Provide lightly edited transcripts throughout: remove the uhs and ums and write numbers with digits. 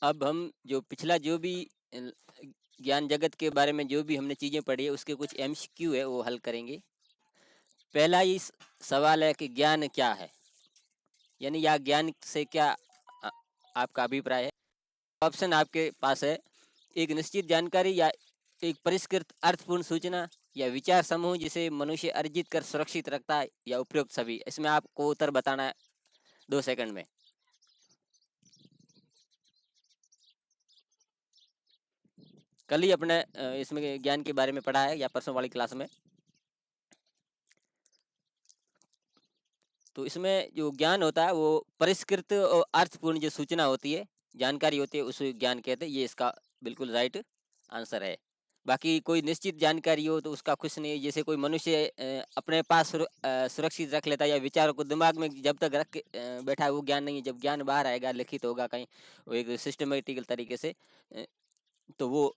अब हम जो पिछला जो भी ज्ञान जगत के बारे में जो भी हमने चीज़ें पढ़ी है उसके कुछ एमसीक्यू है वो हल करेंगे। पहला ही सवाल है कि ज्ञान क्या है, यानी या ज्ञान से क्या आ, आपका अभिप्राय है। ऑप्शन आपके पास है, एक निश्चित जानकारी या एक परिष्कृत अर्थपूर्ण सूचना या विचार समूह जिसे मनुष्य अर्जित कर सुरक्षित रखता है या उपयुक्त सभी। इसमें आपको उत्तर बताना है 2 सेकंड में। कल ही अपने इसमें ज्ञान के बारे में पढ़ा है या परसों वाली क्लास में। तो इसमें जो ज्ञान होता है वो परिष्कृत और अर्थपूर्ण जो सूचना होती है, जानकारी होती है, उसे ज्ञान कहते हैं। ये इसका बिल्कुल राइट आंसर है। बाकी कोई निश्चित जानकारी हो तो उसका कुछ नहीं, जैसे कोई मनुष्य अपने पास सुरक्षित रख लेता है या विचारों को दिमाग में जब तक रख के बैठा है वो ज्ञान नहीं है। जब ज्ञान बाहर आएगा, लिखित होगा कहीं, वो एक सिस्टमेटिकल तरीके से, तो वो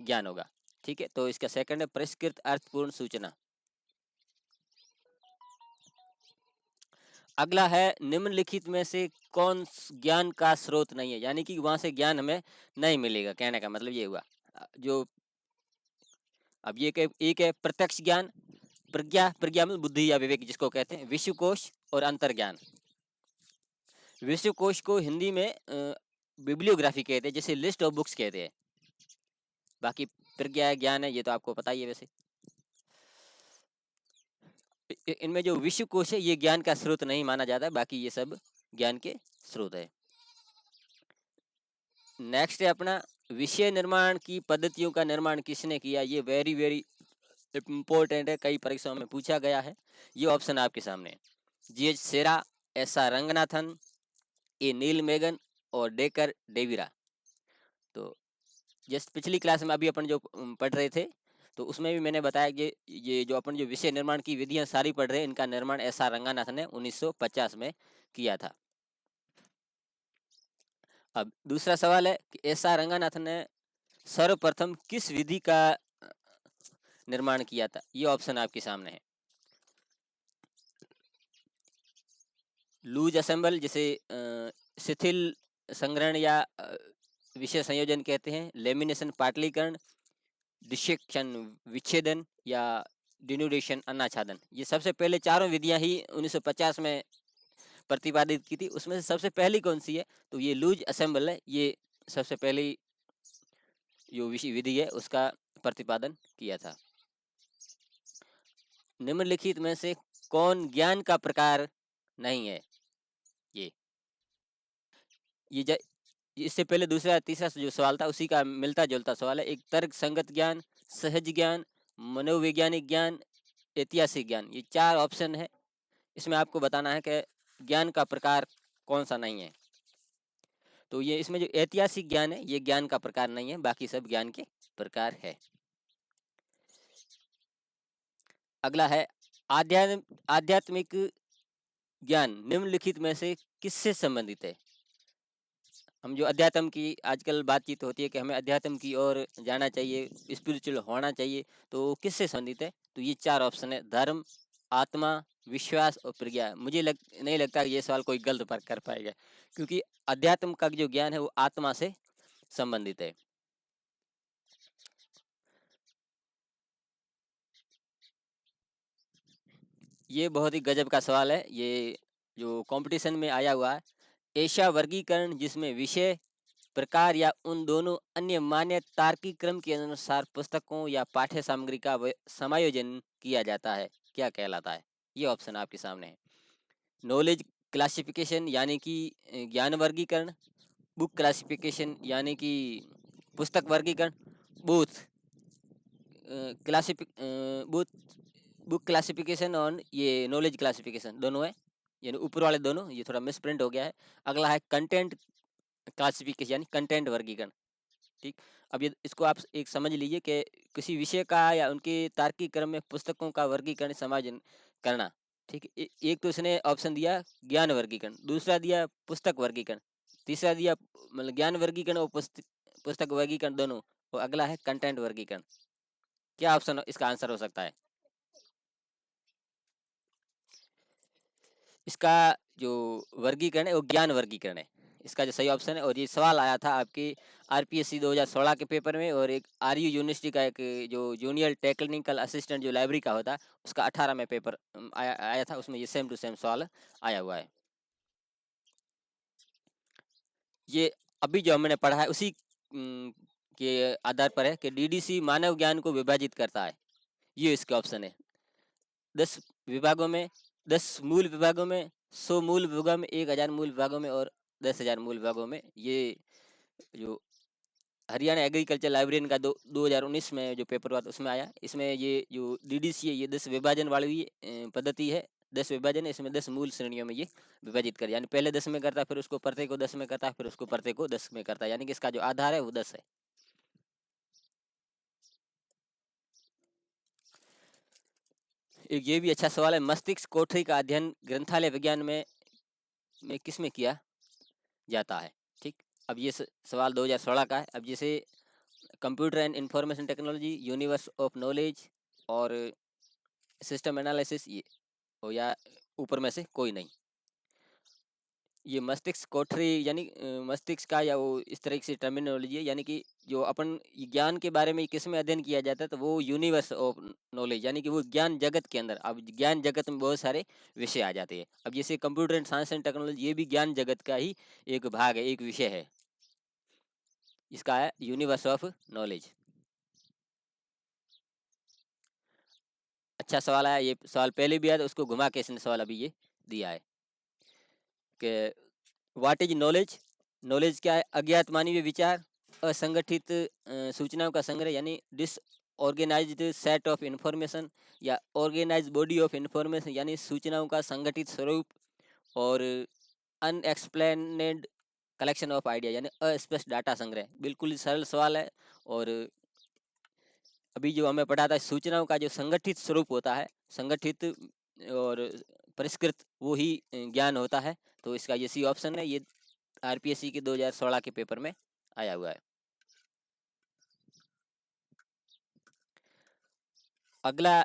ज्ञान होगा। ठीक है, तो इसका सेकंड है परिष्कृत अर्थपूर्ण सूचना। अगला है निम्नलिखित में से कौन ज्ञान का स्रोत नहीं है, यानी कि वहां से ज्ञान हमें नहीं मिलेगा। कहने का मतलब ये हुआ जो अब ये एक है प्रत्यक्ष ज्ञान, प्रज्ञा, प्रज्ञा में बुद्धि या विवेक जिसको कहते हैं, विश्वकोश और अंतर्ज्ञान। विश्वकोश को हिंदी में बिब्लियोग्राफी कहते हैं, जैसे लिस्ट ऑफ बुक्स कहते हैं। बाकी प्रज्ञा ज्ञान है, ये तो आपको पता ही है। वैसे इनमें जो विश्वकोश है ये ज्ञान का स्रोत नहीं माना जाता, बाकी ये सब ज्ञान के स्रोत है। नेक्स्ट है अपना विषय निर्माण की पद्धतियों का निर्माण किसने किया। ये वेरी वेरी इंपॉर्टेंट है, कई परीक्षाओं में पूछा गया है। ये ऑप्शन आपके सामने है, जीएच सेरा, एस आर रंगनाथन, ए नील मेगन और डेकर डेविरा। तो जस्ट पिछली क्लास में अभी अपन जो पढ़ रहे थे तो उसमें भी मैंने बताया कि ये जो अपन जो विषय निर्माण की विधियां सारी पढ़ रहे हैं, इनका निर्माण एस आर रंगनाथन ने 1950 में किया था। अब दूसरा सवाल है कि एस आर रंगनाथन ने सर्वप्रथम किस विधि का निर्माण किया था। ये ऑप्शन आपके सामने है, लूज असेंबल जिसे शिथिल संग्रहण या विषय संयोजन कहते हैं, लेमिनेशन पाटलीकरण, डिसेक्शन विच्छेदन या डिनोडेशन अन्नाच्छादन। ये सबसे पहले चारों विधियां ही 1950 में प्रतिपादित की थी। उसमें से सबसे पहली कौन सी है, तो ये लूज असेंबल है। ये सबसे पहली जो विधि है उसका प्रतिपादन किया था। निम्नलिखित में से कौन ज्ञान का प्रकार नहीं है। ये इससे पहले दूसरा तीसरा जो सवाल था उसी का मिलता जुलता सवाल है। एक तर्क संगत ज्ञान, सहज ज्ञान, मनोवैज्ञानिक ज्ञान, ऐतिहासिक ज्ञान। ये 4 ऑप्शन है, इसमें आपको बताना है कि ज्ञान का प्रकार कौन सा नहीं है। तो ये इसमें जो ऐतिहासिक ज्ञान है ये ज्ञान का प्रकार नहीं है, बाकी सब ज्ञान के प्रकार है। अगला है आध्यात्मिक ज्ञान निम्नलिखित में से किससे संबंधित है। हम जो अध्यात्म की आजकल बातचीत होती है कि हमें अध्यात्म की ओर जाना चाहिए, स्पिरिचुअल होना चाहिए, तो किससे संबंधित है। तो ये 4 ऑप्शन है, धर्म, आत्मा, विश्वास और प्रज्ञा। मुझे नहीं लगता कि ये सवाल कोई गलत पर कर पाएगा, क्योंकि अध्यात्म का जो ज्ञान है वो आत्मा से संबंधित है। ये बहुत ही गजब का सवाल है, ये जो कंपटीशन में आया हुआ है। ऐसा वर्गीकरण जिसमें विषय, प्रकार या उन दोनों अन्य मान्य तार्किक क्रम के अनुसार पुस्तकों या पाठ्य सामग्री का समायोजन किया जाता है, क्या कहलाता है। ये ऑप्शन आपके सामने है, नॉलेज क्लासिफिकेशन यानी कि ज्ञान वर्गीकरण, बुक क्लासिफिकेशन यानी कि पुस्तक वर्गीकरण, बूथ क्लासिफिक बुक क्लासिफिकेशन और ये नॉलेज क्लासिफिकेशन दोनों है, यानी ऊपर वाले दोनों। ये थोड़ा मिसप्रिंट हो गया है। अगला है कंटेंट क्लासिफिकेशन यानी कंटेंट वर्गीकरण। ठीक, अब ये इसको आप एक समझ लीजिए कि किसी विषय का या उनके तार्किक क्रम में पुस्तकों का वर्गीकरण समायोजन करना। ठीक है, एक तो इसने ऑप्शन दिया ज्ञान वर्गीकरण, दूसरा दिया पुस्तक वर्गीकरण, तीसरा दिया मतलब ज्ञान वर्गीकरण और पुस्तक वर्गीकरण दोनों, और अगला है कंटेंट वर्गीकरण। क्या ऑप्शन इसका आंसर हो सकता है। इसका जो वर्गीकरण है वो ज्ञान वर्गीकरण है। इसका जो सही ऑप्शन है। और ये सवाल आया था आपके आरपीएससी 2016 के पेपर में, और एक आरयू यूनिवर्सिटी का एक जो जूनियर टेक्निकल असिस्टेंट जो लाइब्रेरी का होता है उसका 18 में पेपर आया था, उसमें ये सेम टू सेम सवाल आया हुआ है। ये अभी जो हमने पढ़ा है उसी के आधार पर है कि डीडीसी मानव ज्ञान को विभाजित करता है। ये इसके ऑप्शन है। 10 विभागों में, 10 मूल विभागों में, 100 मूल विभागों में, 1000 मूल विभागों में और 10,000 मूल विभागों में। ये जो हरियाणा एग्रीकल्चर लाइब्रेरियन का 2019 में जो पेपर हुआ था उसमें आया। इसमें ये जो डीडीसी है ये 10 विभाजन वाली पद्धति है। 10 विभाजन है, इसमें 10 मूल श्रेणियों में ये विभाजित कर, यानी पहले 10 में करता, फिर उसको प्रत्येक को 10 में करता, फिर उसको प्रत्येक को 10 में करता, यानी कि इसका जो आधार है वो 10 है। एक ये भी अच्छा सवाल है, मस्तिष्क कोठरी का अध्ययन ग्रंथालय विज्ञान में किस में किया जाता है? ठीक, अब ये सवाल 2016 का है। अब जैसे computer and information technology, universe of knowledge और सिस्टम एनालिसिस, ये हो या ऊपर में से कोई नहीं। ये मस्तिष्क कोठरी यानी मस्तिष्क का या वो इस तरह से टर्मिनोलॉजी है, यानी कि जो अपन ज्ञान के बारे में किस में अध्ययन किया जाता है, तो वो यूनिवर्स ऑफ नॉलेज, यानी कि वो ज्ञान जगत के अंदर। अब ज्ञान जगत में बहुत सारे विषय आ जाते हैं। अब जैसे computer and science and technology, ये भी ज्ञान जगत का ही एक भाग है, एक विषय है। इसका है यूनिवर्स ऑफ नॉलेज। अच्छा सवाल आया, ये सवाल पहले भी आया था, उसको घुमा के इसने सवाल अभी ये दिया है कि व्हाट इज नॉलेज। नॉलेज क्या है? अज्ञात मानवीय विचार, असंगठित सूचनाओं का संग्रह यानी डिसऑर्गेनाइज्ड सेट ऑफ इंफॉर्मेशन, या ऑर्गेनाइज्ड बॉडी ऑफ इंफॉर्मेशन यानी सूचनाओं का संगठित स्वरूप, और अनएक्सप्लेनेड कलेक्शन ऑफ आइडिया यानी अस्पष्ट डाटा संग्रह। बिल्कुल ही सरल सवाल है। और अभी जो हमें पढ़ा था, सूचनाओं का जो संगठित स्वरूप होता है, संगठित और परिष्कृत, वो ही ज्ञान होता है। तो इसका ये सी ऑप्शन है। ये आरपीएससी के 2016 के पेपर में आया हुआ है। अगला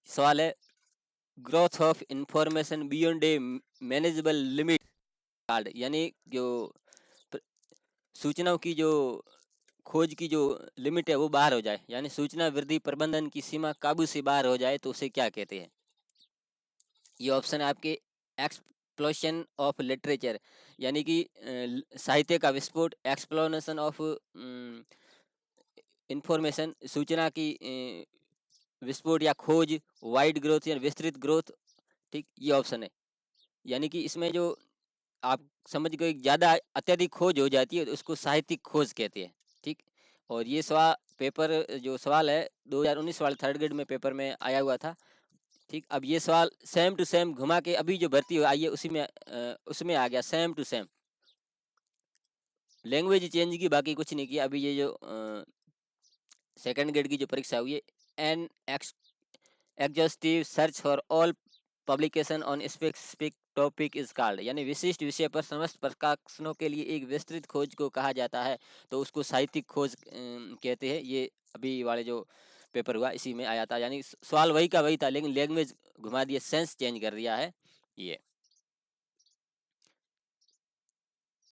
सवाल है, growth of information beyond A manageable limit card, यानी जो सूचनाओं की जो खोज की जो लिमिट है वो बाहर हो जाए, यानी सूचना वृद्धि प्रबंधन की सीमा काबू से बाहर हो जाए, तो उसे क्या कहते हैं? ये ऑप्शन है आपके एक्सप्लोशन ऑफ लिटरेचर, यानी कि साहित्य का विस्फोट, एक्सप्लोनेशन ऑफ इंफॉर्मेशन, सूचना की विस्फोट या खोज, वाइड ग्रोथ या विस्तृत ग्रोथ। ठीक, ये ऑप्शन है। यानी कि इसमें जो आप समझ गए ज़्यादा अत्यधिक खोज हो जाती है तो उसको साहित्यिक खोज कहते हैं। ठीक, और ये सवाल पेपर जो सवाल है 2019 वाले थर्ड ग्रेड में पेपर में आया हुआ था। ठीक, अब ये सवाल सेम टू सेम घुमा के अभी जो भर्ती आई है उसी में उसमें आ गया, same to same. Language change की, बाकी कुछ नहीं किया। अभी ये जो सेकंड ग्रेड की जो परीक्षा हुई है, N exhaustive search for all publication on specific topic is called, यानी विशिष्ट विषय पर समस्त प्रकाशनों के लिए एक विस्तृत खोज को कहा जाता है, तो उसको साहित्यिक खोज कहते हैं। ये अभी वाले जो पेपर हुआ इसी में आया था, यानी सवाल वही का वही था, लेकिन लैंग्वेज घुमा दिया, सेंस चेंज कर दिया है ये।